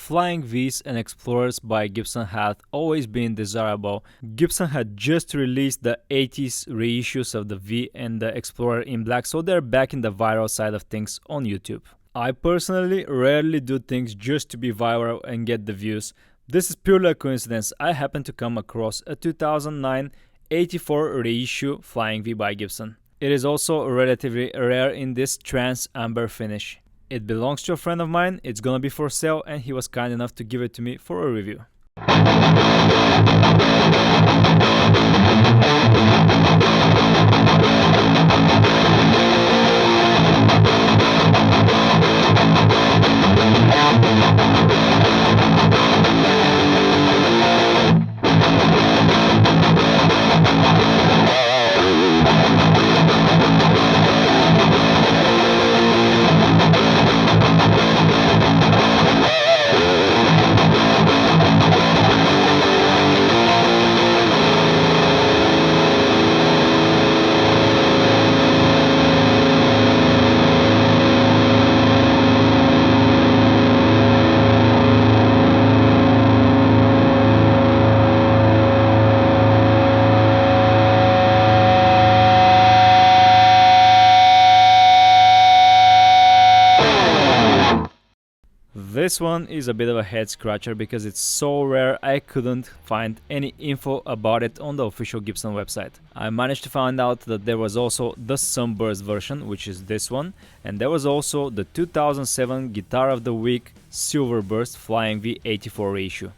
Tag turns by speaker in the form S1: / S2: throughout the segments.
S1: Flying Vs and Explorers by Gibson had always been desirable. Gibson had just released the 80s reissues of the V and the Explorer in black, so they're back in the viral side of things on YouTube. I personally rarely do things just to be viral and get the views. This is purely a coincidence. I happened to come across a 2009 84 reissue Flying V by Gibson. It is also relatively rare in this trans amber finish. It belongs to a friend of mine, it's gonna be for sale, and he was kind enough to give it to me for a review. This one is a bit of a head scratcher because it's so rare I couldn't find any info about it on the official Gibson website. I managed to find out that there was also the Sunburst version, which is this one, and there was also the 2007 Guitar of the Week Silverburst Flying V 84 reissue.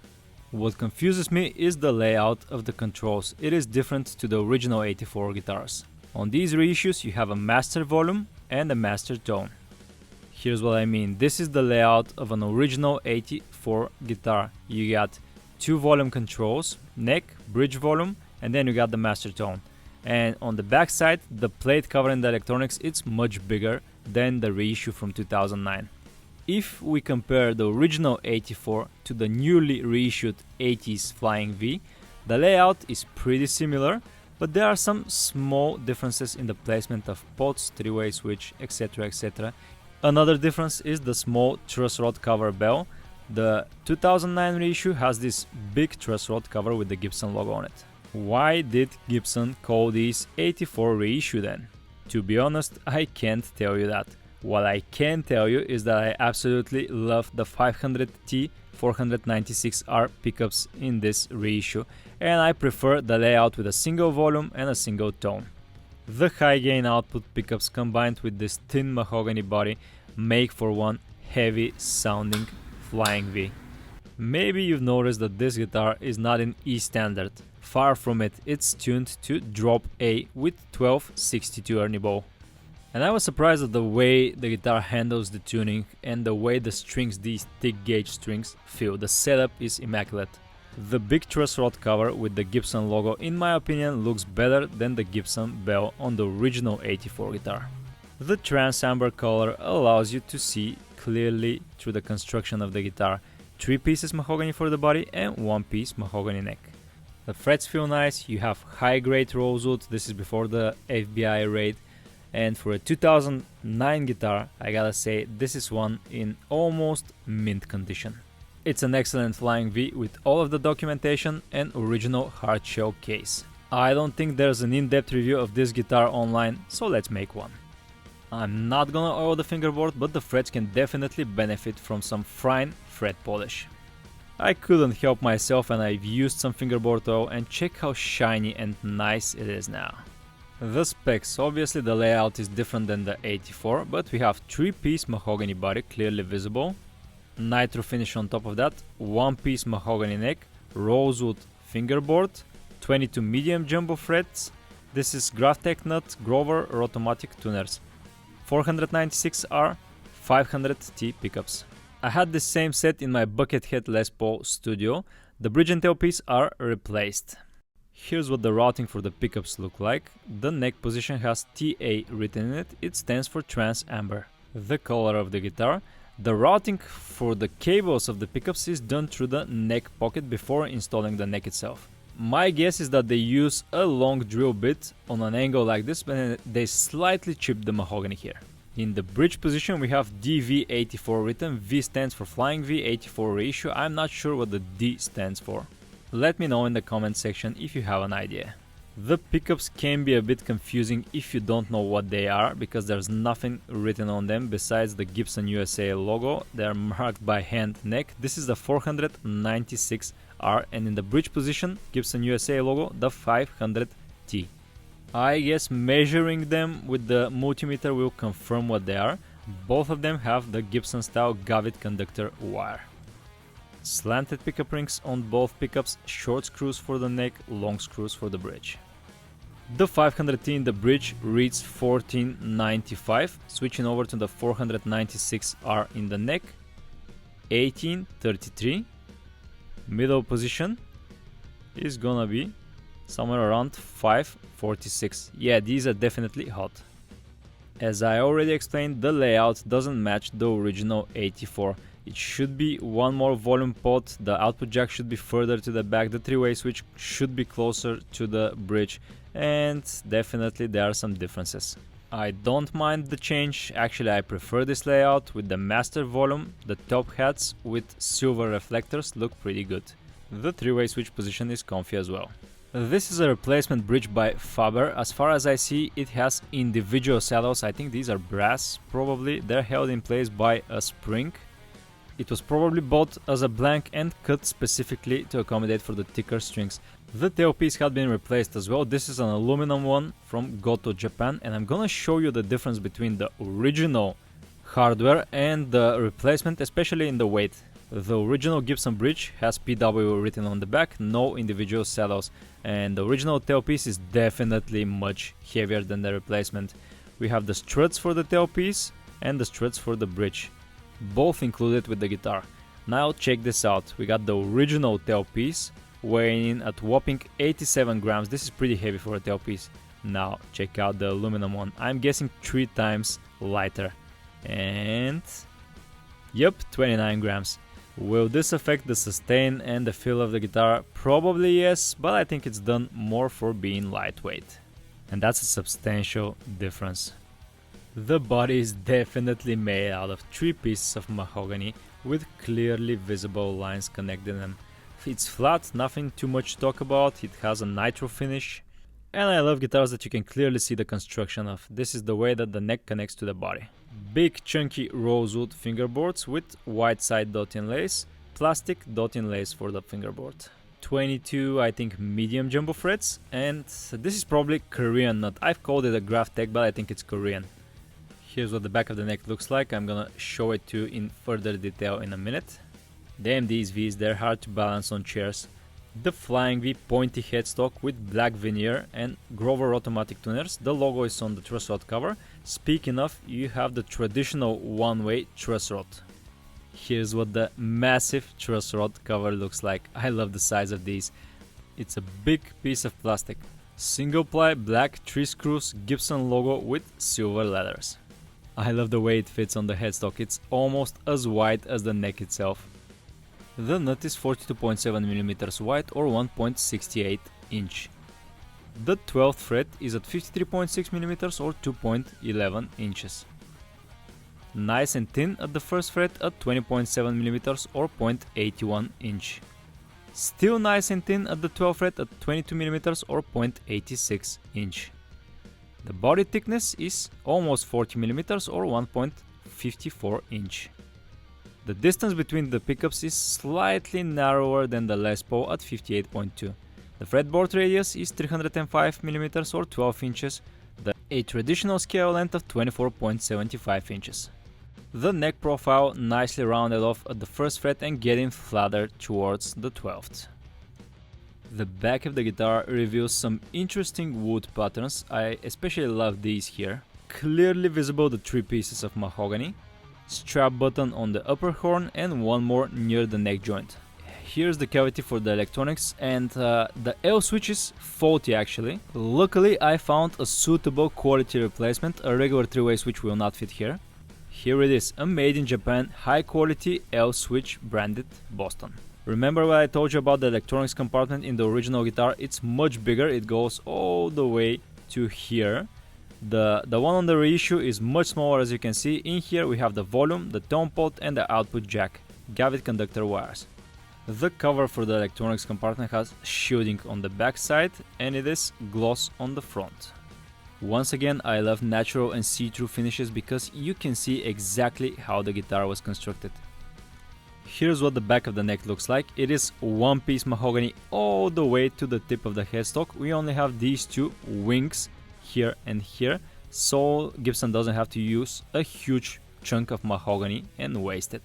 S1: What confuses me is the layout of the controls. It is different to the original 84 guitars. On these reissues you have a master volume and a master tone. Here's what I mean. This is the layout of an original 84 guitar. You got two volume controls, neck, bridge volume, and then you got the master tone. And on the back side, the plate covering the electronics, it's much bigger than the reissue from 2009. If we compare the original 84 to the newly reissued 80s Flying V, the layout is pretty similar, but there are some small differences in the placement of pots, three-way switch, etc, etc. Another difference is the small truss rod cover bell. The 2009 reissue has this big truss rod cover with the Gibson logo on it. Why did Gibson call these 84 reissue then? To be honest, I can't tell you that. What I can tell you is that I absolutely love the 500T 496R pickups in this reissue, and I prefer the layout with a single volume and a single tone. The high gain output pickups combined with this thin mahogany body make for one heavy sounding Flying V. Maybe you've noticed that this guitar is not in E standard. Far from it, it's tuned to drop A with 1262 Ernie bow. And I was surprised at the way the guitar handles the tuning and the way the strings, these thick gauge strings, feel. The setup is immaculate. The big truss rod cover with the Gibson logo, in my opinion, looks better than the Gibson bell on the original 84 guitar. The trans amber color allows you to see clearly through the construction of the guitar. 3 pieces mahogany for the body and 1 piece mahogany neck. The frets feel nice, you have high grade rosewood, this is before the FBI raid, and for a 2009 guitar, I gotta say this is one in almost mint condition. It's an excellent Flying V with all of the documentation and original hard shell case. I don't think there's an in-depth review of this guitar online, so let's make one. I'm not gonna oil the fingerboard, but the frets can definitely benefit from some fine fret polish. I couldn't help myself and I've used some fingerboard oil, and check how shiny and nice it is now. The specs, obviously the layout is different than the 84, but we have 3-piece mahogany body clearly visible, nitro finish on top of that, 1-piece mahogany neck, rosewood fingerboard, 22 medium jumbo frets. This is Graphtec nut Grover Rotomatic tuners, 496R, 500T pickups. I had the same set in my Buckethead Les Paul Studio. The bridge and tailpiece are replaced. Here's what the routing for the pickups look like. The neck position has TA written in it. It stands for Trans Amber. The color of the guitar. The routing for the cables of the pickups is done through the neck pocket before installing the neck itself. My guess is that they use a long drill bit on an angle like this, but they slightly chip the mahogany here. In the bridge position we have DV84 written. V stands for Flying V, 84 Reissue. I'm not sure what the D stands for. Let me know in the comment section if you have an idea. The pickups can be a bit confusing if you don't know what they are, because there's nothing written on them besides the Gibson USA logo. They're marked by hand neck. This is the 496R, and in the bridge position, Gibson USA logo, the 500T. I guess measuring them with the multimeter will confirm what they are. Both of them have the Gibson style Gavit conductor wire. Slanted pickup rings on both pickups, short screws for the neck, long screws for the bridge. The 500T in the bridge reads 1495, switching over to the 496R in the neck, 1833. Middle position is gonna be somewhere around 546. Yeah, these are definitely hot. As I already explained, the layout doesn't match the original 84. It should be one more volume pot, the output jack should be further to the back, the three-way switch should be closer to the bridge, and definitely there are some differences. I don't mind the change, actually I prefer this layout with the master volume. The top hats with silver reflectors look pretty good. The three-way switch position is comfy as well. This is a replacement bridge by Faber. As far as I see, it has individual saddles. I think these are brass, probably. They're held in place by a spring. It was probably bought as a blank and cut specifically to accommodate for the thicker strings. The tailpiece had been replaced as well. This is an aluminum one from Goto, Japan, and I'm gonna show you the difference between the original hardware and the replacement, especially in the weight. The original Gibson bridge has PW written on the back, no individual saddles, and the original tailpiece is definitely much heavier than the replacement. We have the struts for the tailpiece and the struts for the bridge, both included with the guitar. Now check this out, we got the original tailpiece weighing in at whopping 87 grams. This is pretty heavy for a tailpiece. Now check out the aluminum one, I'm guessing 3 times lighter, and yep, 29 grams. Will this affect the sustain and the feel of the guitar? Probably yes, but I think it's done more for being lightweight. And that's a substantial difference. The body is definitely made out of 3 pieces of mahogany with clearly visible lines connecting them. It's flat, nothing too much to talk about, it has a nitro finish. And I love guitars that you can clearly see the construction of. This is the way that the neck connects to the body. Big chunky rosewood fingerboards with white side dot inlays, plastic dot inlays for the fingerboard. 22 I think medium jumbo frets, and this is probably Korean nut. I've called it a Graph Tech, but I think it's Korean. Here's what the back of the neck looks like. I'm gonna show it to you in further detail in a minute. Damn, these V's, they're hard to balance on chairs. The Flying V pointy headstock with black veneer and Grover automatic tuners. The logo is on the truss rod cover. Speaking of, you have the traditional one-way truss rod. Here's what the massive truss rod cover looks like. I love the size of these. It's a big piece of plastic. Single ply black 3 screws Gibson logo with silver letters. I love the way it fits on the headstock. It's almost as wide as the neck itself. The nut is 42.7mm wide or 1.68 inch. The 12th fret is at 53.6mm or 2.11 inches. Nice and thin at the first fret at 20.7mm or 0.81 inch. Still nice and thin at the 12th fret at 22mm or 0.86 inch. The body thickness is almost 40mm or 1.54 inch. The distance between the pickups is slightly narrower than the Les Paul at 58.2. The fretboard radius is 305mm or 12 inches, a traditional scale length of 24.75 inches. The neck profile nicely rounded off at the first fret and getting flatter towards the 12th. The back of the guitar reveals some interesting wood patterns. I especially love these here. Clearly visible the 3 pieces of mahogany, strap button on the upper horn and one more near the neck joint. Here's the cavity for the electronics, and the L switch is faulty actually. Luckily I found a suitable quality replacement. A regular 3-way switch will not fit here. Here it is, a made in Japan high quality L switch branded Boston. Remember what I told you about the electronics compartment in the original guitar? It's much bigger, it goes all the way to here. The one on the Reissue is much smaller, as you can see. In here we have the volume, the tone pot and the output jack, Gavit conductor wires. The cover for the electronics compartment has shielding on the back side and it is gloss on the front. Once again, I love natural and see-through finishes because you can see exactly how the guitar was constructed. Here's what the back of the neck looks like. It is one-piece mahogany all the way to the tip of the headstock. We only have these two wings here and here, so Gibson doesn't have to use a huge chunk of mahogany and waste it.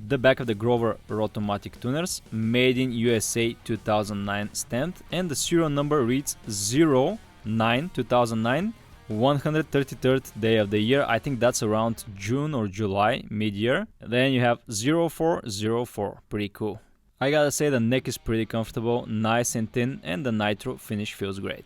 S1: The back of the Grover Rotomatic tuners, made in USA 2009 stamped, and the serial number reads 09-2009, 133rd day of the year. I think that's around June or July, mid-year. Then you have 0404, pretty cool. I gotta say the neck is pretty comfortable, nice and thin, and the nitro finish feels great.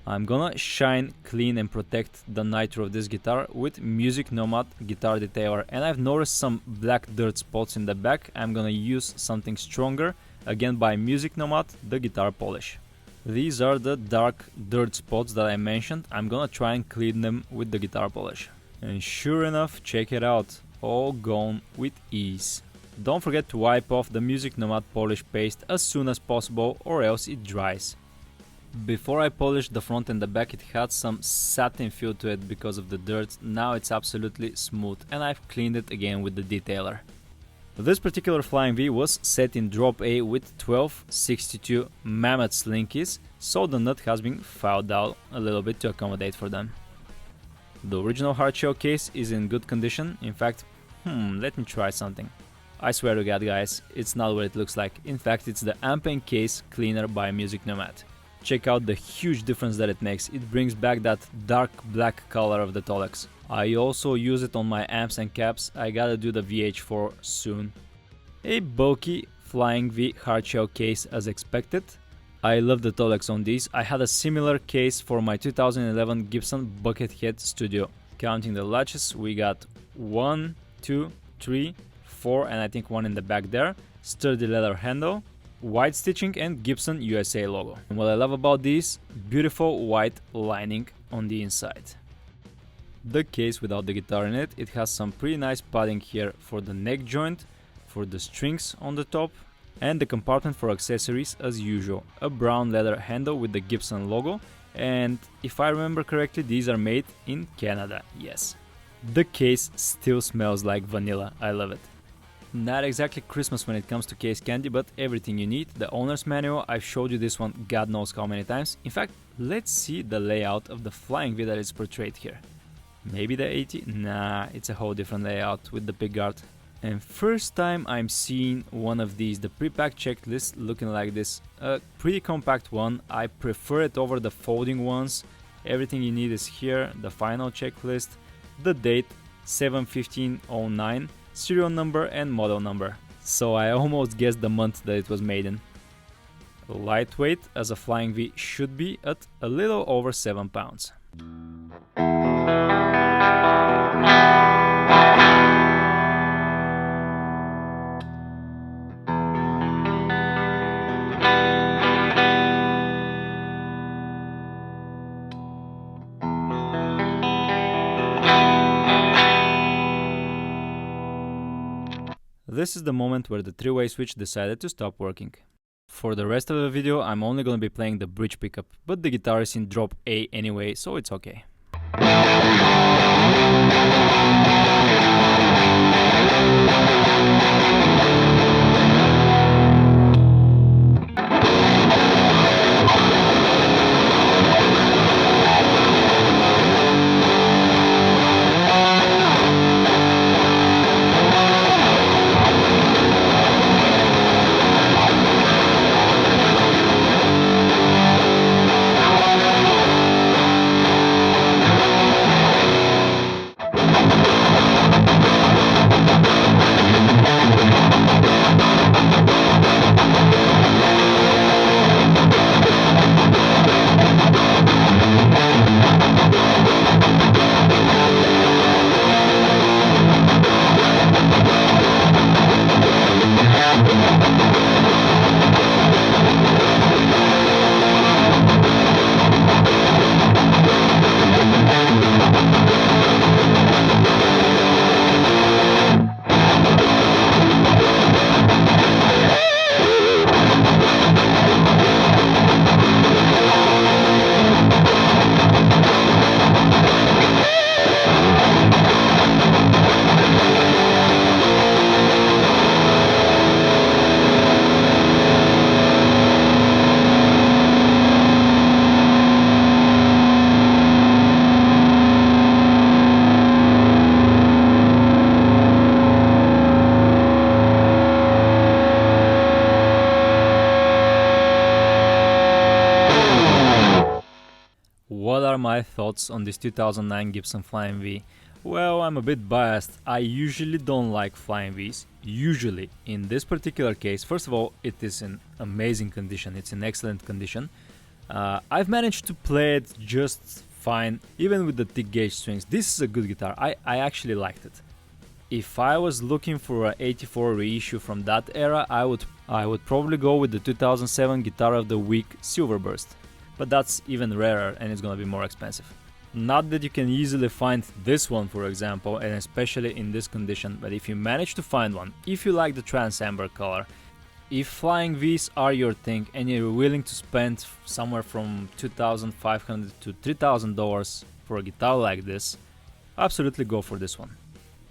S1: I'm gonna shine, clean and protect the nitro of this guitar with Music Nomad guitar detailer, and I've noticed some black dirt spots in the back. I'm gonna use something stronger, again by Music Nomad, the guitar polish. These are the dark dirt spots that I mentioned. I'm gonna try and clean them with the guitar polish. And sure enough, check it out, all gone with ease. Don't forget to wipe off the Music Nomad polish paste as soon as possible or else it dries. Before I polished the front and the back, it had some satin feel to it because of the dirt. Now it's absolutely smooth and I've cleaned it again with the detailer. This particular Flying V was set in drop A with 1262 mammoth slinkies, so the nut has been filed out a little bit to accommodate for them. The original hardshell case is in good condition. In fact, let me try something. I swear to God guys, it's not what it looks like. In fact, it's the amp and case cleaner by Music Nomad. Check out the huge difference that it makes. It brings back that dark black color of the Tolex. I also use it on my amps and caps. I gotta do the VH4 soon. A bulky Flying V hardshell case as expected. I love the Tolex on these. I had a similar case for my 2011 Gibson Buckethead Studio. Counting the latches, we got 1, 2, 3, 4 and I think one in the back there. Sturdy leather handle, white stitching and Gibson USA logo. And what I love about these, beautiful white lining on the inside. The case without the guitar in it, it has some pretty nice padding here for the neck joint, for the strings on the top, and the compartment for accessories as usual. A brown leather handle with the Gibson logo, and if I remember correctly, these are made in Canada, yes. The case still smells like vanilla, I love it. Not exactly Christmas when it comes to case candy, but everything you need. The owner's manual, I've showed you this one God knows how many times. In fact, let's see the layout of the Flying V that is portrayed here. Maybe the 80? Nah, it's a whole different layout with the pickguard. And first time I'm seeing one of these, the pre-pack checklist looking like this. A pretty compact one, I prefer it over the folding ones. Everything you need is here, the final checklist, the date 7/15/09, serial number and model number. So I almost guessed the month that it was made in. Lightweight as a Flying V should be at a little over 7 pounds. This is the moment where the three-way switch decided to stop working. For the rest of the video, I'm only gonna be playing the bridge pickup, but the guitar is in drop A anyway, so it's okay. are my thoughts on this 2009 Gibson Flying V. Well, I'm a bit biased. I usually don't like Flying Vs. Usually. In this particular case, first of all, it is in amazing condition. It's in excellent condition. I've managed to play it just fine, even with the thick gauge strings. This is a good guitar. I actually liked it. If I was looking for an 84 reissue from that era, I would probably go with the 2007 Guitar of the Week Silverburst. But that's even rarer and it's gonna be more expensive. Not that you can easily find this one, for example, and especially in this condition, but if you manage to find one, if you like the trans amber color, if Flying Vs are your thing and you're willing to spend somewhere from $2,500 to $3,000 for a guitar like this, absolutely go for this one.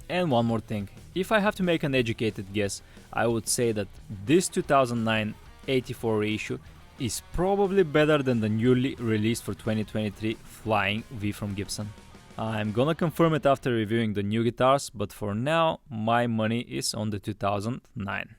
S1: And one more thing, if I have to make an educated guess, I would say that this 2009 84 reissue is probably better than the newly released for 2023 Flying V from Gibson. I'm gonna confirm it after reviewing the new guitars, but for now my money is on the 2009.